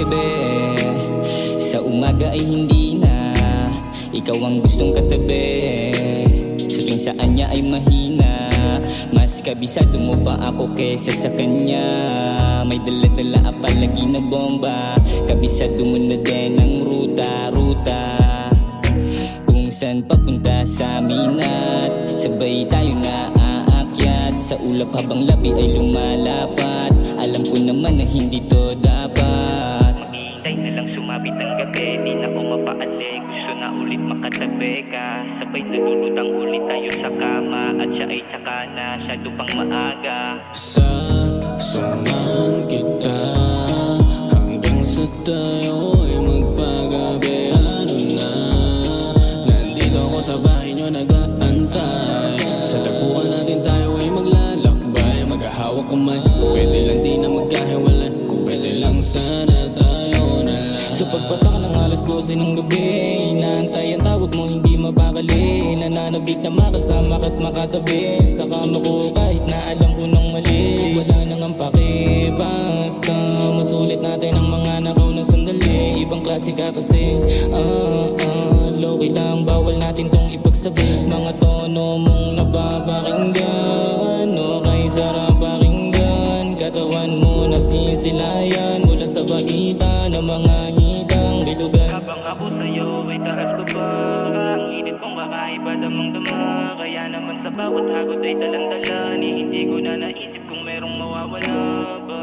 gabi, sa umaga ay hindi na ikaw ang gustong katabi. Sa tuwing saan niya ay mahina, mas kabisado mo pa ako kesa sa kanya. May dala-dala palagi na bomba, kabisado mo na din ang ruta-ruta kung saan papunta sa amin. At sabay tayo na aakyat sa ulap habang labi ay lumalapat. Alam ko naman na hindi to dapat. Maghihintay na lang sumabit ang gabi, di na ako mapaali, gusto na ulit makatabi ka. Sabay nalulutang ulit tayo sa kama, at siya ay tsaka na shadow pang maaga. Sasamahan kita hanggang sa tayo ay magpagabi. Ano na, nandito ako sa bahay nyo nag-aantay. Sa tagpuan natin tayo ay maglalakbay, maghahawak kamay. Pwede lang di na magkahiwalay, kung pwede lang sana tayo na lang. Sa pagpatak ng alas 12 ng gabi, inaantay ang tawag mo hindi mapakali. Nananabik na makasama ka't makatabi sa kama ko kahit na alam ko nang mali. Wala nang ang pake, basta masulit natin ang mga nakaw na sandali. Ibang klase ka kasi, low-key lang, bawal natin tong ipagsabi. Mga tono mong napapakinggan, okay sarap pakinggan. Katawan mo nasisilayan mula sa pagitan ng mga hitang bilugan. Habang ako sa'yo ay taas baba, ang init kong kakaiba damang-dama. Kaya naman sa bawat hagod ay dalang-dala, ni hindi ko na naisip kung merong mawawala ba.